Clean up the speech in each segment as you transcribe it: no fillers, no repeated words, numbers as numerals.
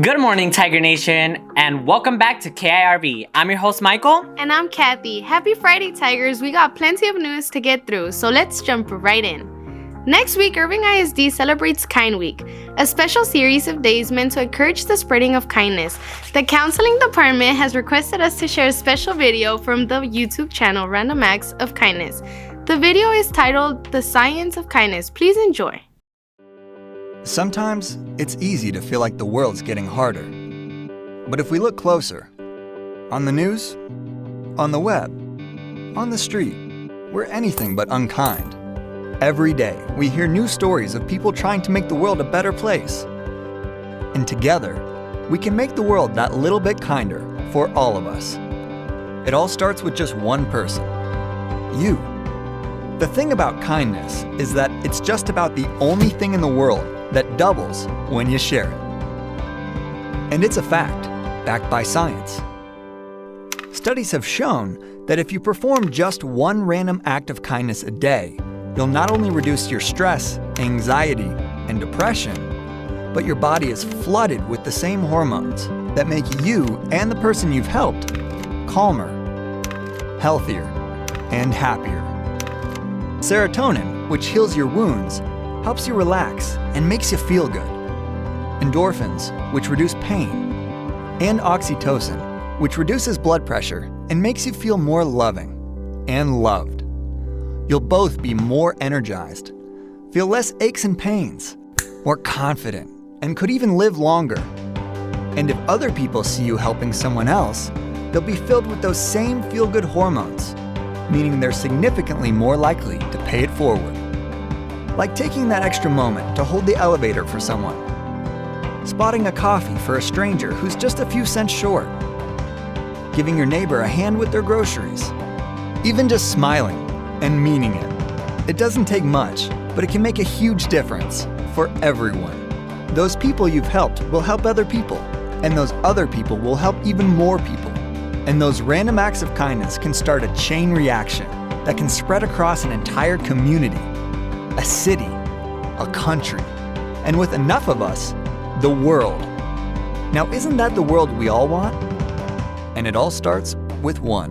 Good morning, Tiger Nation, and welcome back to KIRV. I'm your host, Michael. And I'm Kathy. Happy Friday, Tigers. We got plenty of news to get through, so let's jump right in. Next week, Irving ISD celebrates Kind Week, a special series of days meant to encourage the spreading of kindness. The counseling department has requested us to share a special video from the YouTube channel Random Acts of Kindness. The video is titled The Science of Kindness. Please enjoy. Sometimes it's easy to feel like the world's getting harder. But if we look closer, on the news, on the web, on the street, we're anything but unkind. Every day, we hear new stories of people trying to make the world a better place. And together, we can make the world that little bit kinder for all of us. It all starts with just one person, you. The thing about kindness is that it's just about the only thing in the world that doubles when you share it. And it's a fact, backed by science. Studies have shown that if you perform just one random act of kindness a day, you'll not only reduce your stress, anxiety, and depression, but your body is flooded with the same hormones that make you and the person you've helped calmer, healthier, and happier. Serotonin, which heals your wounds, helps you relax and makes you feel good. Endorphins, which reduce pain. And oxytocin, which reduces blood pressure and makes you feel more loving and loved. You'll both be more energized, feel less aches and pains, more confident, and could even live longer. And if other people see you helping someone else, they'll be filled with those same feel-good hormones, meaning they're significantly more likely to pay it forward. Like taking that extra moment to hold the elevator for someone, spotting a coffee for a stranger who's just a few cents short, giving your neighbor a hand with their groceries, even just smiling and meaning it. It doesn't take much, but it can make a huge difference for everyone. Those people you've helped will help other people, and those other people will help even more people. And those random acts of kindness can start a chain reaction that can spread across an entire community, a city, a country, and with enough of us, the world. Now, isn't that the world we all want? And it all starts with one.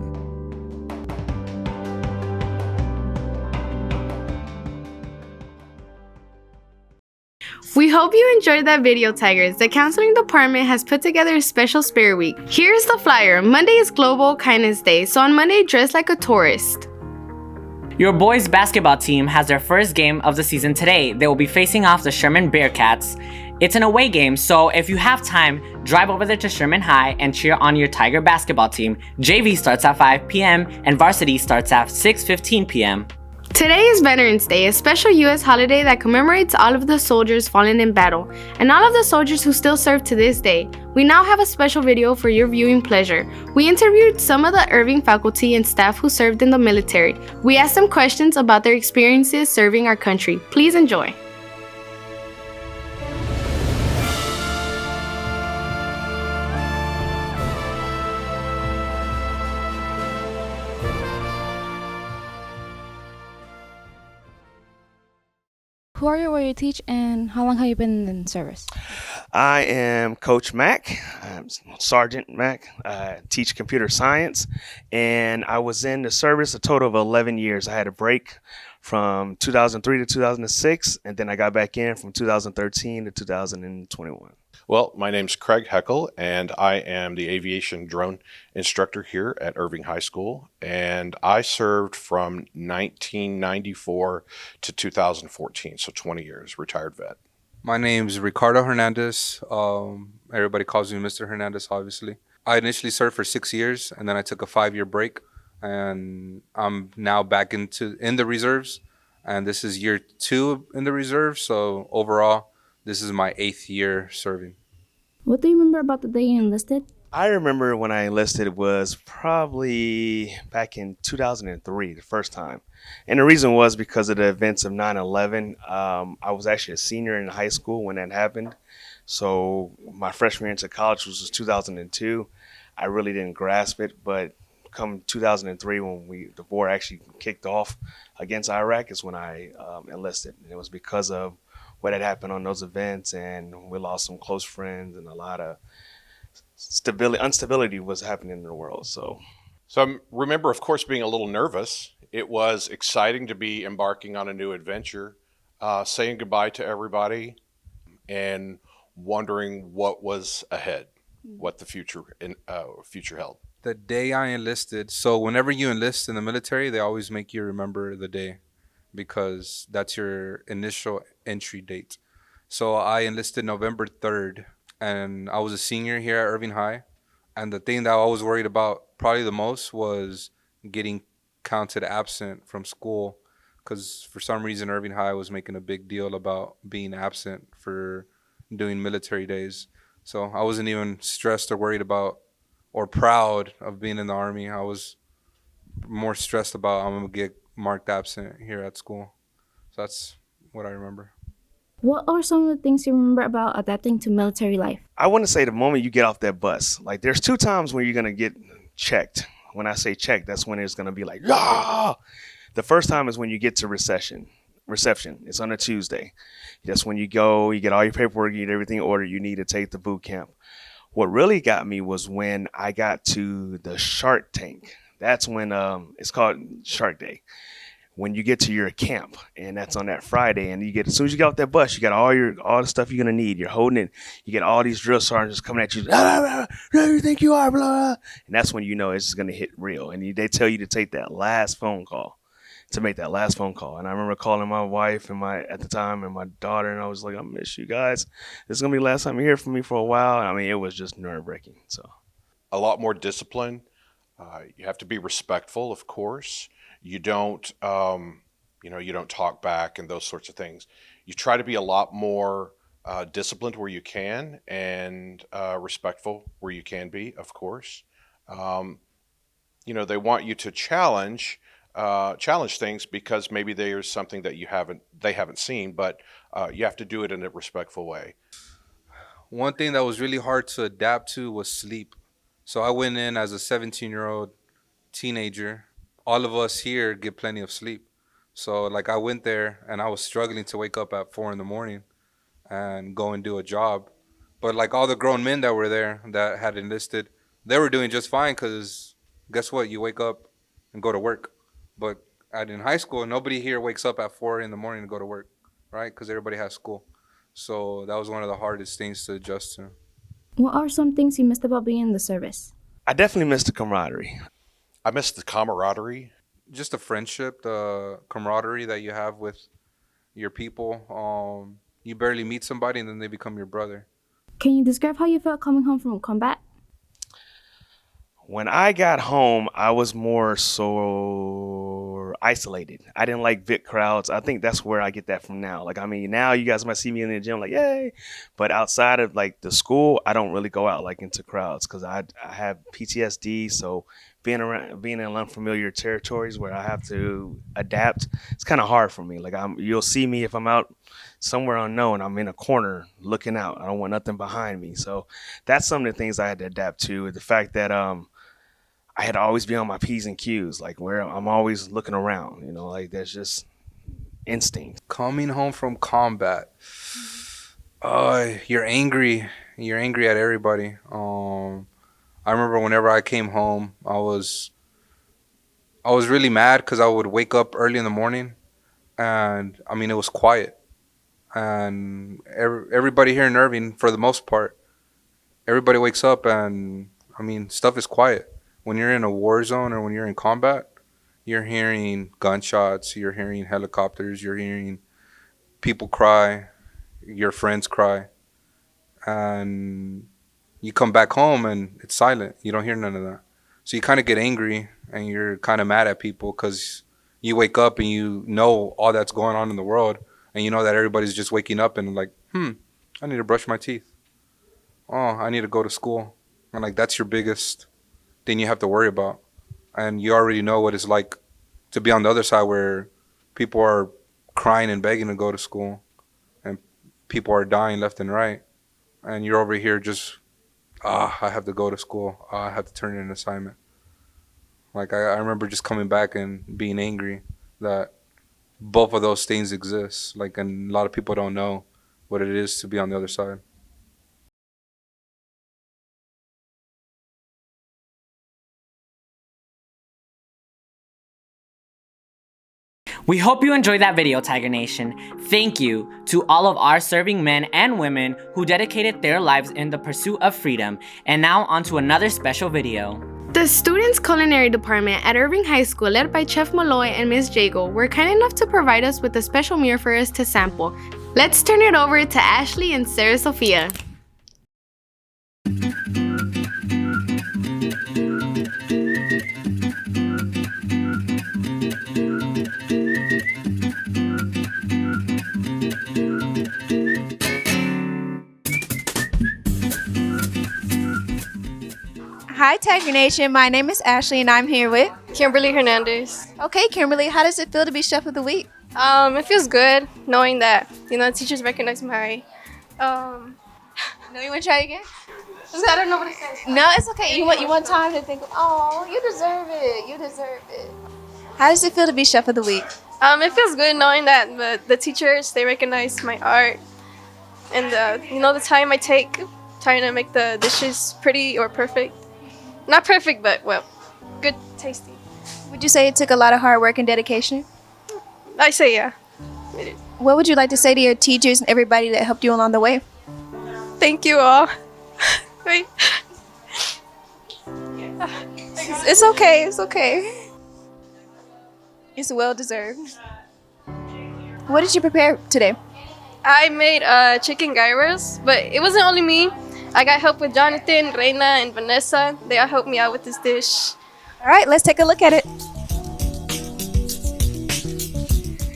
We hope you enjoyed that video, Tigers. The counseling department has put together a special Spirit Week. Here's the flyer. Monday is Global Kindness Day, so on Monday, dress like a tourist. Your boys' basketball team has their first game of the season today. They will be facing off the Sherman Bearcats. It's an away game, so if you have time, drive over there to Sherman High and cheer on your Tiger basketball team. JV starts at 5 p.m. and varsity starts at 6:15 p.m. Today is Veterans Day, a special U.S. holiday that commemorates all of the soldiers fallen in battle, and all of the soldiers who still serve to this day. We now have a special video for your viewing pleasure. We interviewed some of the Irving faculty and staff who served in the military. We asked them questions about their experiences serving our country. Please enjoy. Who are you, where you teach, and how long have you been in service? I am Coach Mack. I'm Sergeant Mack. I teach computer science, and I was in the service a total of 11 years. I had a break from 2003 to 2006, and then I got back in from 2013 to 2021. Well, my name's Craig Heckel, and I am the aviation drone instructor here at Irving High School, and I served from 1994 to 2014, so 20 years, retired vet. My name's Ricardo Hernandez. Everybody calls me Mr. Hernandez, obviously. I initially served for 6 years, and then I took a 5-year break, and I'm now back in the reserves, and this is year 2 in the reserves, so overall, this is my 8th year serving. What do you remember about the day you enlisted? I remember when I enlisted was probably back in 2003, the first time. And the reason was because of the events of 9/11. I was actually a senior in high school when that happened. So my freshman year into college was 2002. I really didn't grasp it, but come 2003 when the war actually kicked off against Iraq is when I enlisted. And it was because of what had happened on those events, and we lost some close friends, and a lot of instability was happening in the world. So I remember, of course, being a little nervous. It was exciting to be embarking on a new adventure, saying goodbye to everybody, and wondering what was ahead, what the future held. The day I enlisted, so whenever you enlist in the military, they always make you remember the day because that's your initial entry date. So I enlisted November 3rd, and I was a senior here at Irving High. And the thing that I was worried about probably the most was getting counted absent from school because for some reason Irving High was making a big deal about being absent for doing military days. So I wasn't even stressed or worried about or proud of being in the Army. I was more stressed about I'm going to get marked absent here at school. So that's what I remember. What are some of the things you remember about adapting to military life? I want to say the moment you get off that bus, like there's 2 times when you're going to get checked. When I say checked, that's when it's going to be like, ah! The first time is when you get to reception. It's on a Tuesday. That's when you go, you get all your paperwork, you get everything ordered you need to take the boot camp. What really got me was when I got to the Shark Tank. That's when it's called Shark Day. When you get to your camp, and that's on that Friday, and you get as soon as you get off that bus, you got all the stuff you're gonna need. You're holding it. You get all these drill sergeants coming at you. Who you think you are? Blah, blah. And that's when you know it's just gonna hit real. And they tell you to take that last phone call, to make that last phone call. And I remember calling my wife and at the time and my daughter, and I was like, I miss you guys. This is gonna be the last time you hear from me for a while. I mean, it was just nerve wracking. So A lot more discipline. You have to be respectful, of course. You don't, you don't talk back and those sorts of things. You try to be a lot more disciplined where you can and respectful where you can be, of course. They want you to challenge things because maybe there's something that they haven't seen, but you have to do it in a respectful way. One thing that was really hard to adapt to was sleep. So I went in as a 17-year-old teenager. All of us here get plenty of sleep. So like I went there and I was struggling to wake up at 4 a.m. and go and do a job. But like all the grown men that were there that had enlisted, they were doing just fine because guess what? You wake up and go to work. But in high school, nobody here wakes up at 4 a.m. to go to work, right? Because everybody has school. So that was one of the hardest things to adjust to. What are some things you missed about being in the service? I definitely missed the camaraderie. I miss the camaraderie. Just the friendship, the camaraderie that you have with your people. You barely meet somebody and then they become your brother. Can you describe how you felt coming home from combat? When I got home, I was more so isolated. I didn't like Vic crowds. I think that's where I get that from now. Like, I mean, now you guys might see me in the gym like, yay. But outside of like the school, I don't really go out like into crowds because I have PTSD. So being in unfamiliar territories where I have to adapt, it's kind of hard for me. Like you'll see me if I'm out somewhere unknown, I'm in a corner looking out. I don't want nothing behind me. So that's some of the things I had to adapt to. The fact that I had to always be on my P's and Q's, like where I'm always looking around, like there's just instinct. Coming home from combat, you're angry. You're angry at everybody. I remember whenever I came home, I was really mad because I would wake up early in the morning, and I mean it was quiet, and everybody here in Irving, for the most part, everybody wakes up and I mean stuff is quiet. When you're in a war zone or when you're in combat, you're hearing gunshots, you're hearing helicopters, you're hearing people cry, your friends cry, and you come back home and it's silent. You don't hear none of that. So you kind of get angry and you're kind of mad at people because you wake up and you know all that's going on in the world and you know that everybody's just waking up and like, I need to brush my teeth. Oh, I need to go to school. And like that's your biggest thing you have to worry about. And you already know what it's like to be on the other side where people are crying and begging to go to school and people are dying left and right. And you're over here just, I have to go to school. I have to turn in an assignment. Like I remember just coming back and being angry that both of those things exist. Like, and a lot of people don't know what it is to be on the other side. We hope you enjoyed that video, Tiger Nation. Thank you to all of our serving men and women who dedicated their lives in the pursuit of freedom. And now on to another special video. The Students Culinary Department at Irving High School, led by Chef Malloy and Ms. Jago, were kind enough to provide us with a special meal for us to sample. Let's turn it over to Ashley and Sarah Sophia. Hi, Tiger Nation. My name is Ashley, and I'm here with Kimberly Hernandez. Okay, Kimberly. How does it feel to be Chef of the Week? It feels good knowing that teachers recognize my. No, you want to try again? I don't know what to say. No, it's okay. You want time to think. Oh, you deserve it. You deserve it. How does it feel to be Chef of the Week? It feels good knowing that the teachers, they recognize my art, and the time I take trying to make the dishes pretty or perfect. Not perfect, but well, good, tasty. Would you say it took a lot of hard work and dedication? I say yeah. What would you like to say to your teachers and everybody that helped you along the way? Thank you all. Wait. It's okay. It's okay. It's well deserved. What did you prepare today? I made chicken gyros, but it wasn't only me. I got help with Jonathan, Reina, and Vanessa. They all helped me out with this dish. All right, let's take a look at it.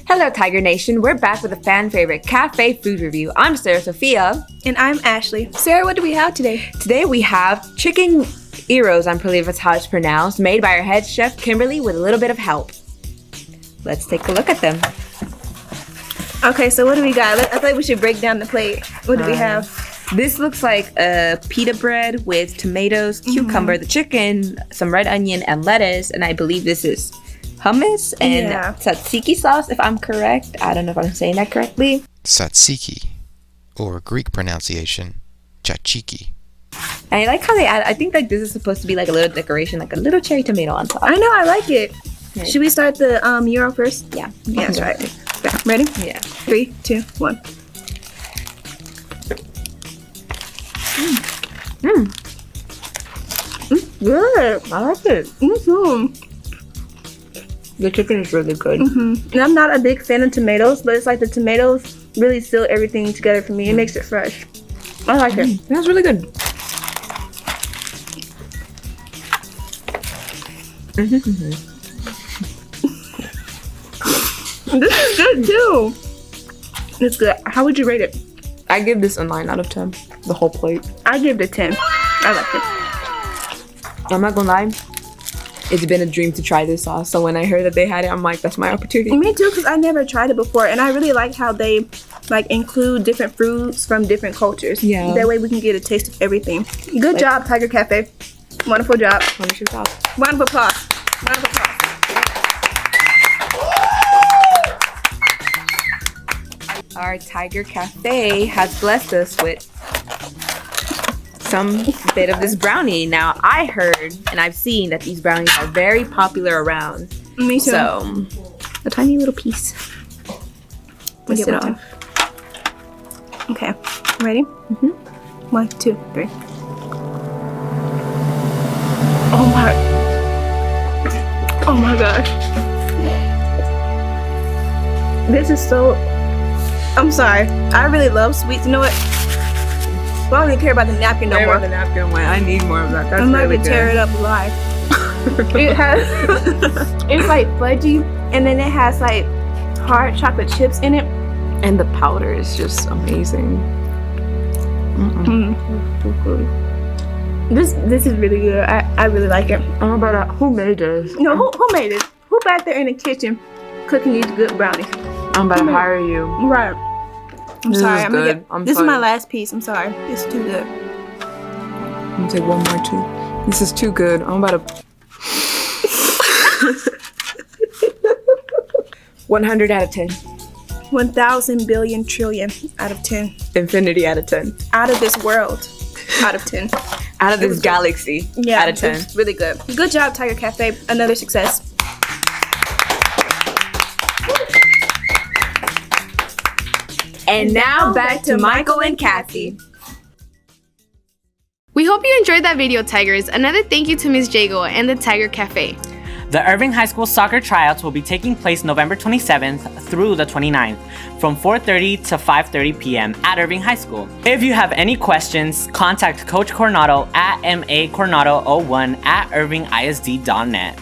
Hello, Tiger Nation. We're back with a fan favorite cafe food review. I'm Sarah Sophia. And I'm Ashley. Sarah, what do we have today? Today we have chicken gyros, I believe that's how it's pronounced, made by our head chef Kimberly with a little bit of help. Let's take a look at them. Okay, so what do we got? I think we should break down the plate. What do we have? This looks like a pita bread with tomatoes, cucumber, the chicken, some red onion, and lettuce. And I believe this is hummus and tzatziki sauce, if I'm correct. I don't know if I'm saying that correctly. Tzatziki, or Greek pronunciation, tzatziki. And I like how they add, I think like this is supposed to be like a little decoration, like a little cherry tomato on top. I know, I like it. Yeah. Should we start the gyro first? Yeah. Yeah, that's right. Okay. Ready? Yeah. 3, 2, 1. Good. I like it. The chicken is really good. And I'm not a big fan of tomatoes, but it's like the tomatoes really seal everything together for me. It makes it fresh. I like it. That's really good. This is good too. It's good. How would you rate it? I give this a 9 out of 10. The whole plate. I give it a 10. I like it. I'm not gonna lie. It's been a dream to try this sauce. So when I heard that they had it, I'm like, that's my opportunity. Me too, because I never tried it before, and I really like how they include different fruits from different cultures. Yeah. That way we can get a taste of everything. Good job, Tiger Cafe. Wonderful job. Wonderful job. Round of applause. Round of applause. Our Tiger Cafe has blessed us with some bit of this brownie. Now, I heard and I've seen that these brownies are very popular around. Me too. So, a tiny little piece. Let's get it off. Okay. Ready? 1, 2, 3. Oh my gosh. This is so... I'm sorry. I really love sweets. You know what? I don't even care about the napkin no more. The napkin went. I need more of that. That's I'm not really gonna good. tear it up alive. It has... it's like fudgy, and then it has like hard chocolate chips in it. And the powder is just amazing. This is really good. I really like it. Oh, but who made this? No, who made this? Who back there in the kitchen cooking these good brownies? I'm about to hire you. Right. I'm sorry. I'm good. This is my last piece. I'm sorry. It's too good. I'm gonna take one more too. This is too good. I'm about to. 100 out of 10. 1,000 billion trillion out of 10. infinity out of 10. Out of this world. Out of 10. Out of this galaxy. Yeah, out of 10. it's really good. Good job, Tiger Cafe. Another success. And now back to Michael and Kathy. We hope you enjoyed that video, Tigers. Another thank you to Ms. Jago and the Tiger Cafe. The Irving High School soccer tryouts will be taking place November 27th through the 29th from 4:30 to 5:30 p.m. at Irving High School. If you have any questions, contact Coach Coronado at macoronado01@irvingisd.net.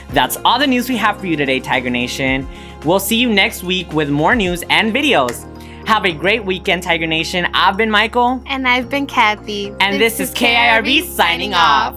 That's all the news we have for you today, Tiger Nation. We'll see you next week with more news and videos. Have a great weekend, Tiger Nation. I've been Michael. And I've been Kathy. And this is KIRV signing off.